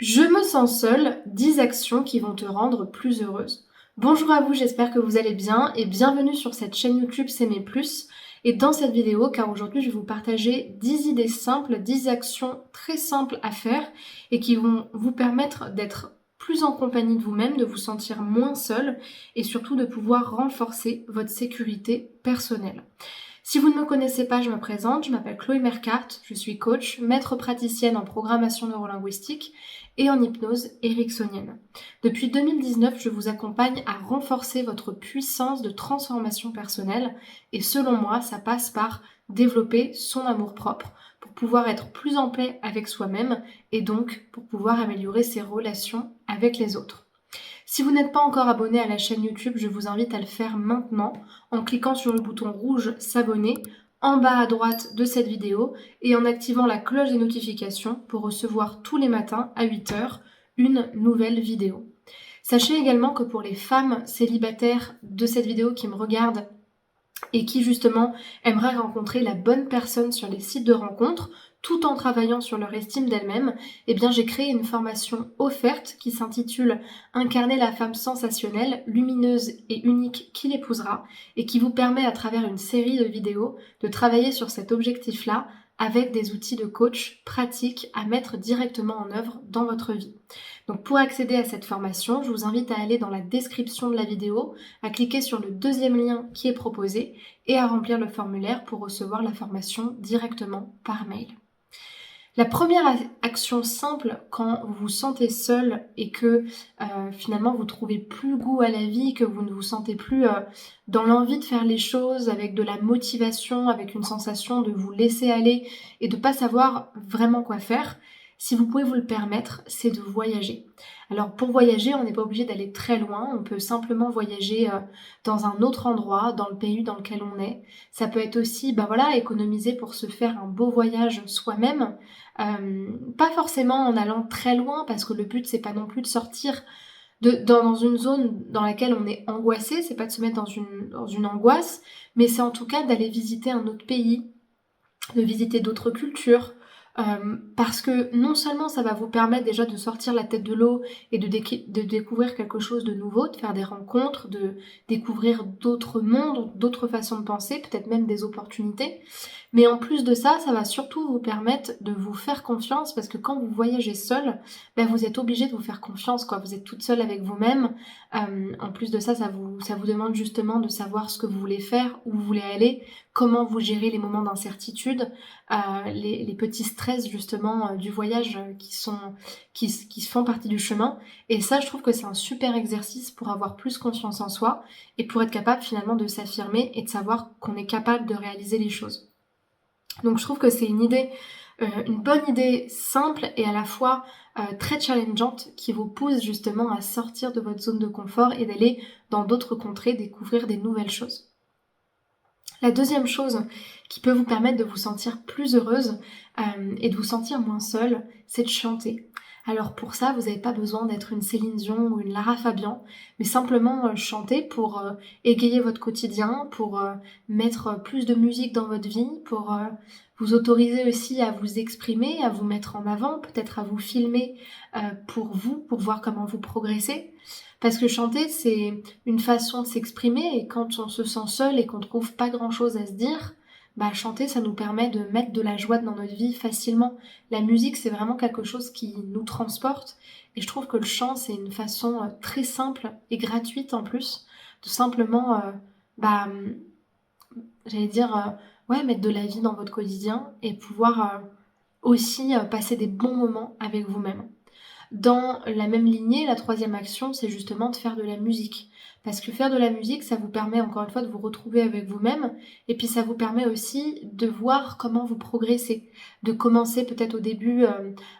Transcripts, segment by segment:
Je me sens seule, 10 actions qui vont te rendre plus heureuse. Bonjour à vous, j'espère que vous allez bien et bienvenue sur cette chaîne YouTube S'aimer plus. Et dans cette vidéo, car aujourd'hui je vais vous partager 10 idées simples, 10 actions très simples à faire et qui vont vous permettre d'être plus en compagnie de vous-même, de vous sentir moins seul et surtout de pouvoir renforcer votre sécurité personnelle. Si vous ne me connaissez pas, je me présente, je m'appelle Chloé Mercart, je suis coach, maître praticienne en programmation neurolinguistique et en hypnose ericksonienne. Depuis 2019, je vous accompagne à renforcer votre puissance de transformation personnelle et selon moi, ça passe par développer son amour-propre pour pouvoir être plus en paix avec soi-même et donc pour pouvoir améliorer ses relations avec les autres. Si vous n'êtes pas encore abonné à la chaîne YouTube, je vous invite à le faire maintenant en cliquant sur le bouton rouge s'abonner en bas à droite de cette vidéo et en activant la cloche des notifications pour recevoir tous les matins à 8h une nouvelle vidéo. Sachez également que pour les femmes célibataires de cette vidéo qui me regardent et qui justement aimeraient rencontrer la bonne personne sur les sites de rencontres, tout en travaillant sur leur estime d'elle-même, eh bien j'ai créé une formation offerte qui s'intitule Incarner la femme sensationnelle, lumineuse et unique qui l'épousera et qui vous permet à travers une série de vidéos de travailler sur cet objectif-là avec des outils de coach pratiques à mettre directement en œuvre dans votre vie. Donc pour accéder à cette formation, je vous invite à aller dans la description de la vidéo, à cliquer sur le deuxième lien qui est proposé et à remplir le formulaire pour recevoir la formation directement par mail. La première action simple quand vous vous sentez seul et que finalement vous trouvez plus goût à la vie, que vous ne vous sentez plus dans l'envie de faire les choses avec de la motivation, avec une sensation de vous laisser aller et de pas savoir vraiment quoi faire, si vous pouvez vous le permettre, c'est de voyager. Alors pour voyager, on n'est pas obligé d'aller très loin, on peut simplement voyager dans un autre endroit, dans le pays dans lequel on est. Ça peut être aussi, économiser pour se faire un beau voyage soi-même. Pas forcément en allant très loin, parce que le but c'est pas non plus de sortir dans une zone dans laquelle on est angoissé, c'est pas de se mettre dans une angoisse, mais c'est en tout cas d'aller visiter un autre pays, de visiter d'autres cultures, parce que non seulement ça va vous permettre déjà de sortir la tête de l'eau et de découvrir quelque chose de nouveau, de faire des rencontres, de découvrir d'autres mondes, d'autres façons de penser, peut-être même des opportunités. Mais en plus de ça, ça va surtout vous permettre de vous faire confiance parce que quand vous voyagez seul, vous êtes obligé de vous faire confiance, quoi. Vous êtes toute seule avec vous-même. En plus de ça, ça vous demande justement de savoir ce que vous voulez faire, où vous voulez aller, comment vous gérez les moments d'incertitude, les petits stress justement du voyage qui font partie du chemin. Et ça, je trouve que c'est un super exercice pour avoir plus confiance en soi et pour être capable finalement de s'affirmer et de savoir qu'on est capable de réaliser les choses. Donc je trouve que c'est une bonne idée simple et à la fois très challengeante qui vous pousse justement à sortir de votre zone de confort et d'aller dans d'autres contrées, découvrir des nouvelles choses. La deuxième chose qui peut vous permettre de vous sentir plus heureuse et de vous sentir moins seule, c'est de chanter. Alors pour ça, vous n'avez pas besoin d'être une Céline Dion ou une Lara Fabian, mais simplement chanter pour égayer votre quotidien, pour mettre plus de musique dans votre vie, pour vous autoriser aussi à vous exprimer, à vous mettre en avant, peut-être à vous filmer pour vous, pour voir comment vous progressez. Parce que chanter, c'est une façon de s'exprimer et quand on se sent seul et qu'on trouve pas grand-chose à se dire, chanter, ça nous permet de mettre de la joie dans notre vie facilement. La musique, c'est vraiment quelque chose qui nous transporte et je trouve que le chant, c'est une façon très simple et gratuite en plus de simplement, mettre de la vie dans votre quotidien et pouvoir aussi passer des bons moments avec vous-même. Dans la même lignée, la troisième action, c'est justement de faire de la musique. Parce que faire de la musique, ça vous permet encore une fois de vous retrouver avec vous-même et puis ça vous permet aussi de voir comment vous progressez, de commencer peut-être au début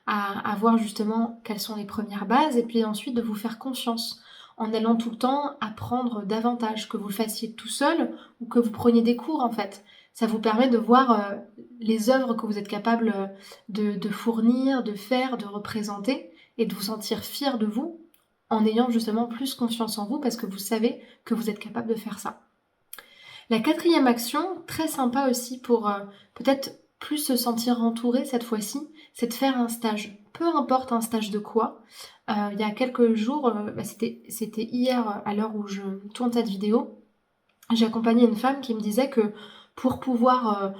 à voir justement quelles sont les premières bases et puis ensuite de vous faire confiance en allant tout le temps apprendre davantage, que vous le fassiez tout seul ou que vous preniez des cours en fait. Ça vous permet de voir les œuvres que vous êtes capable de fournir, de faire, de représenter et de vous sentir fier de vous en ayant justement plus confiance en vous parce que vous savez que vous êtes capable de faire ça. La quatrième action, très sympa aussi pour peut-être plus se sentir entouré cette fois-ci, c'est de faire un stage. Peu importe un stage de quoi. Il y a quelques jours, c'était hier à l'heure où je tourne cette vidéo, j'ai accompagné une femme qui me disait que pour pouvoir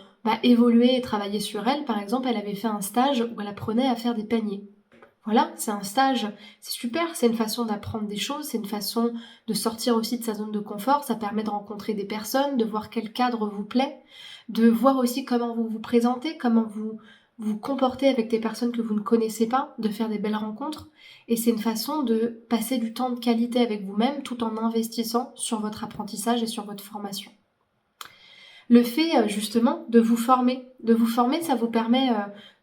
évoluer et travailler sur elle, par exemple, elle avait fait un stage où elle apprenait à faire des paniers. Voilà, c'est un stage, c'est super, c'est une façon d'apprendre des choses, c'est une façon de sortir aussi de sa zone de confort, ça permet de rencontrer des personnes, de voir quel cadre vous plaît, de voir aussi comment vous vous présentez, comment vous vous comportez avec des personnes que vous ne connaissez pas, de faire des belles rencontres, et c'est une façon de passer du temps de qualité avec vous-même tout en investissant sur votre apprentissage et sur votre formation. Le fait justement de vous former, ça vous permet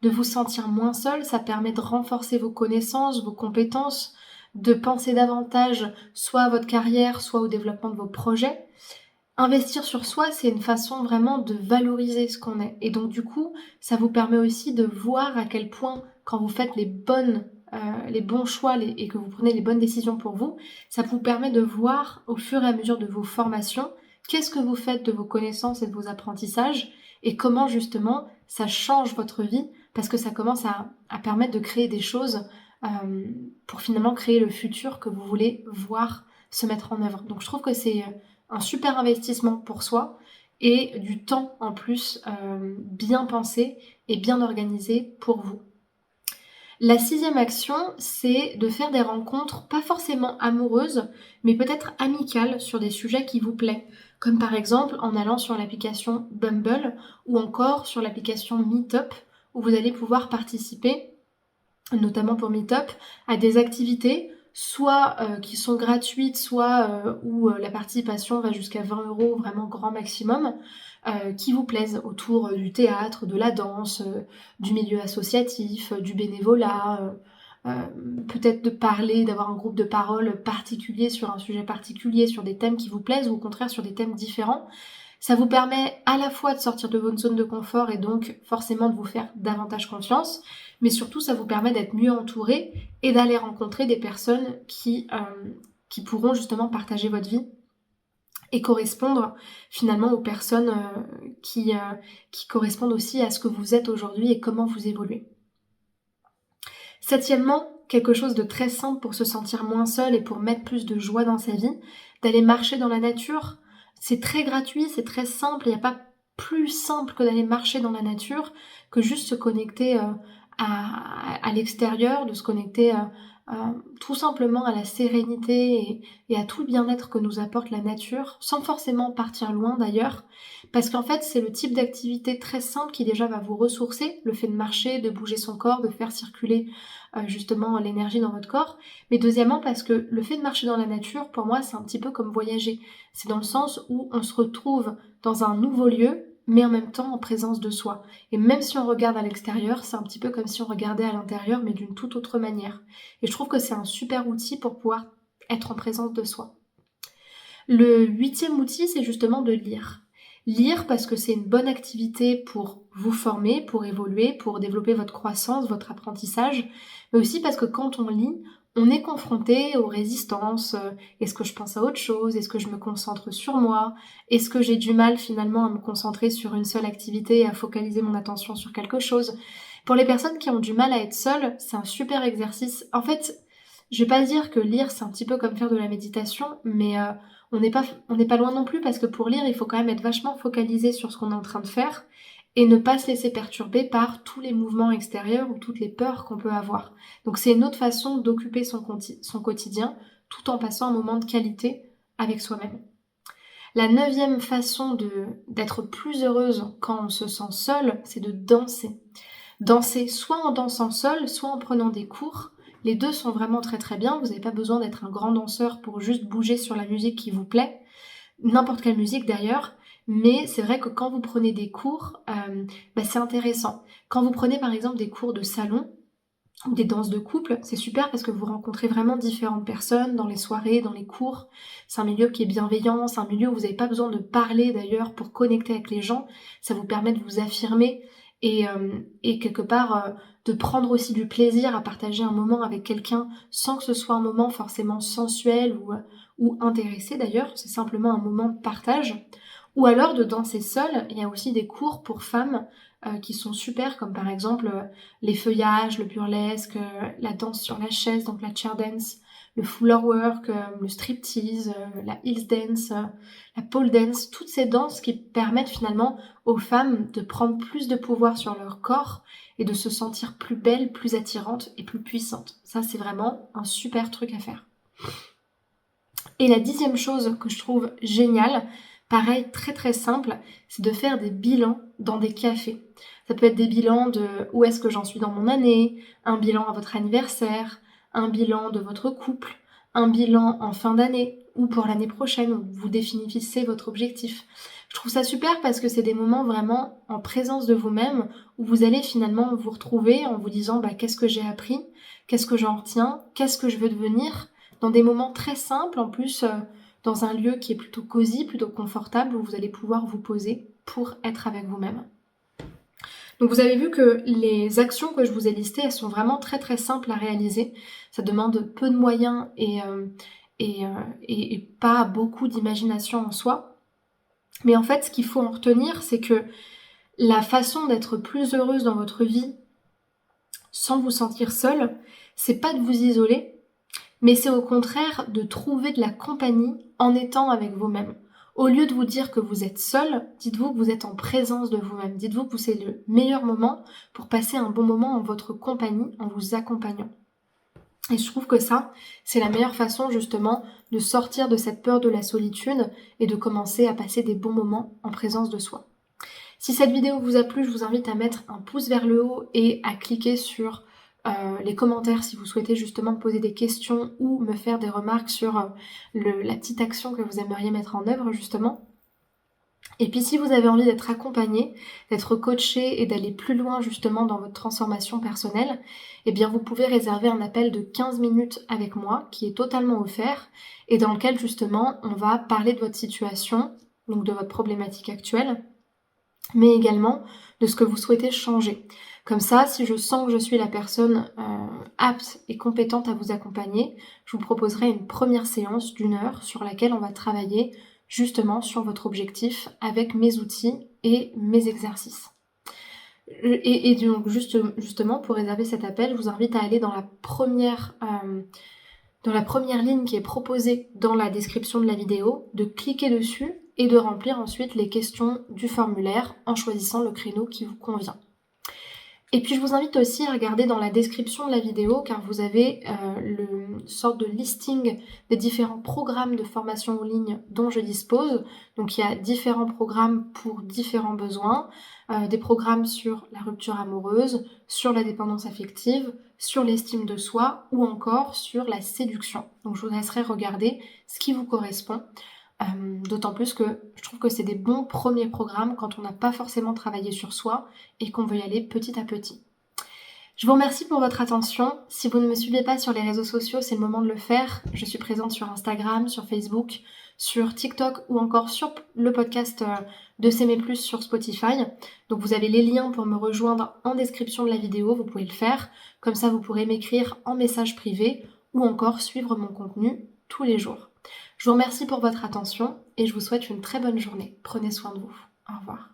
de vous sentir moins seul, ça permet de renforcer vos connaissances, vos compétences, de penser davantage soit à votre carrière, soit au développement de vos projets. Investir sur soi, c'est une façon vraiment de valoriser ce qu'on est. Et donc du coup, ça vous permet aussi de voir à quel point, quand vous faites les bons choix et que vous prenez les bonnes décisions pour vous, ça vous permet de voir au fur et à mesure de vos formations qu'est-ce que vous faites de vos connaissances et de vos apprentissages et comment justement ça change votre vie parce que ça commence à permettre de créer des choses pour finalement créer le futur que vous voulez voir se mettre en œuvre. Donc je trouve que c'est un super investissement pour soi et du temps en plus bien pensé et bien organisé pour vous. La 6e action, c'est de faire des rencontres pas forcément amoureuses, mais peut-être amicales sur des sujets qui vous plaisent. Comme par exemple en allant sur l'application Bumble ou encore sur l'application Meetup où vous allez pouvoir participer, notamment pour Meetup, à des activités soit qui sont gratuites, soit où la participation va jusqu'à 20 €, vraiment grand maximum, qui vous plaisent autour du théâtre, de la danse, du milieu associatif, du bénévolat, peut-être de parler, d'avoir un groupe de parole particulier sur un sujet particulier, sur des thèmes qui vous plaisent ou au contraire sur des thèmes différents. Ça vous permet à la fois de sortir de votre zone de confort et donc forcément de vous faire davantage confiance, mais surtout ça vous permet d'être mieux entouré et d'aller rencontrer des personnes qui pourront justement partager votre vie et correspondre finalement aux personnes qui correspondent aussi à ce que vous êtes aujourd'hui et comment vous évoluez. 7e, quelque chose de très simple pour se sentir moins seul et pour mettre plus de joie dans sa vie, d'aller marcher dans la nature. C'est très gratuit, c'est très simple, il n'y a pas plus simple que d'aller marcher dans la nature, que juste se connecter à l'extérieur, de se connecter tout simplement à la sérénité et à tout le bien-être que nous apporte la nature, sans forcément partir loin d'ailleurs, parce qu'en fait c'est le type d'activité très simple qui déjà va vous ressourcer, le fait de marcher, de bouger son corps, de faire circuler justement l'énergie dans votre corps, mais deuxièmement parce que le fait de marcher dans la nature, pour moi c'est un petit peu comme voyager, c'est dans le sens où on se retrouve dans un nouveau lieu, mais en même temps en présence de soi. Et même si on regarde à l'extérieur, c'est un petit peu comme si on regardait à l'intérieur, mais d'une toute autre manière. Et je trouve que c'est un super outil pour pouvoir être en présence de soi. Le 8e outil, c'est justement de lire. Lire parce que c'est une bonne activité pour vous former, pour évoluer, pour développer votre croissance, votre apprentissage, mais aussi parce que quand on lit, on est confronté aux résistances. Est-ce que je pense à autre chose? Est-ce que je me concentre sur moi? Est-ce que j'ai du mal finalement à me concentrer sur une seule activité et à focaliser mon attention sur quelque chose? Pour les personnes qui ont du mal à être seules, c'est un super exercice. En fait, je vais pas dire que lire c'est un petit peu comme faire de la méditation, mais on n'est pas loin non plus parce que pour lire, il faut quand même être vachement focalisé sur ce qu'on est en train de faire et ne pas se laisser perturber par tous les mouvements extérieurs ou toutes les peurs qu'on peut avoir. Donc c'est une autre façon d'occuper son quotidien tout en passant un moment de qualité avec soi-même. La 9e façon d'être plus heureuse quand on se sent seule, c'est de danser. Danser soit en dansant seul, soit en prenant des cours. Les deux sont vraiment très très bien, vous n'avez pas besoin d'être un grand danseur pour juste bouger sur la musique qui vous plaît, n'importe quelle musique d'ailleurs, mais c'est vrai que quand vous prenez des cours, c'est intéressant. Quand vous prenez par exemple des cours de salon, ou des danses de couple, c'est super parce que vous rencontrez vraiment différentes personnes dans les soirées, dans les cours. C'est un milieu qui est bienveillant, c'est un milieu où vous n'avez pas besoin de parler d'ailleurs pour connecter avec les gens. Ça vous permet de vous affirmer et quelque part de prendre aussi du plaisir à partager un moment avec quelqu'un sans que ce soit un moment forcément sensuel ou intéressé d'ailleurs, c'est simplement un moment de partage. Ou alors de danser seule, il y a aussi des cours pour femmes qui sont super, comme par exemple les feuillages, le burlesque, la danse sur la chaise, donc la chair dance, le floor work, le striptease, la heels dance, la pole dance, toutes ces danses qui permettent finalement aux femmes de prendre plus de pouvoir sur leur corps et de se sentir plus belles, plus attirantes et plus puissantes. Ça, c'est vraiment un super truc à faire. Et la 10e chose que je trouve géniale, pareil, très très simple, c'est de faire des bilans dans des cafés. Ça peut être des bilans de où est-ce que j'en suis dans mon année, un bilan à votre anniversaire, un bilan de votre couple, un bilan en fin d'année ou pour l'année prochaine où vous définissez votre objectif. Je trouve ça super parce que c'est des moments vraiment en présence de vous-même où vous allez finalement vous retrouver en vous disant qu'est-ce que j'ai appris, qu'est-ce que j'en retiens, qu'est-ce que je veux devenir, dans des moments très simples, en plus dans un lieu qui est plutôt cosy, plutôt confortable, où vous allez pouvoir vous poser pour être avec vous-même. Donc vous avez vu que les actions que je vous ai listées, elles sont vraiment très très simples à réaliser. Ça demande peu de moyens et pas beaucoup d'imagination en soi. Mais en fait, ce qu'il faut en retenir, c'est que la façon d'être plus heureuse dans votre vie sans vous sentir seule, c'est pas de vous isoler, mais c'est au contraire de trouver de la compagnie en étant avec vous-même. Au lieu de vous dire que vous êtes seul, dites-vous que vous êtes en présence de vous-même. Dites-vous que c'est le meilleur moment pour passer un bon moment en votre compagnie, en vous accompagnant. Et je trouve que ça, c'est la meilleure façon justement de sortir de cette peur de la solitude et de commencer à passer des bons moments en présence de soi. Si cette vidéo vous a plu, je vous invite à mettre un pouce vers le haut et à cliquer sur les commentaires si vous souhaitez justement me poser des questions ou me faire des remarques sur la petite action que vous aimeriez mettre en œuvre justement. Et puis si vous avez envie d'être accompagné, d'être coaché et d'aller plus loin justement dans votre transformation personnelle, eh bien vous pouvez réserver un appel de 15 minutes avec moi qui est totalement offert et dans lequel justement on va parler de votre situation, donc de votre problématique actuelle, mais également de ce que vous souhaitez changer. Comme ça, si je sens que je suis la personne apte et compétente à vous accompagner, je vous proposerai une première séance d'1 heure sur laquelle on va travailler justement sur votre objectif avec mes outils et mes exercices. Et donc justement, pour réserver cet appel, je vous invite à aller dans la première ligne qui est proposée dans la description de la vidéo, de cliquer dessus et de remplir ensuite les questions du formulaire en choisissant le créneau qui vous convient. Et puis je vous invite aussi à regarder dans la description de la vidéo car vous avez une sorte de listing des différents programmes de formation en ligne dont je dispose. Donc il y a différents programmes pour différents besoins, des programmes sur la rupture amoureuse, sur la dépendance affective, sur l'estime de soi ou encore sur la séduction. Donc je vous laisserai regarder ce qui vous correspond. D'autant plus que je trouve que c'est des bons premiers programmes quand on n'a pas forcément travaillé sur soi et qu'on veut y aller petit à petit. Je vous remercie pour votre attention. Si vous ne me suivez pas sur les réseaux sociaux, c'est le moment de le faire. Je suis présente sur Instagram, sur Facebook, sur TikTok ou encore sur le podcast de S'aimer plus sur Spotify. Donc vous avez les liens pour me rejoindre en description de la vidéo, vous pouvez le faire. Comme ça, vous pourrez m'écrire en message privé ou encore suivre mon contenu tous les jours. Je vous remercie pour votre attention et je vous souhaite une très bonne journée. Prenez soin de vous. Au revoir.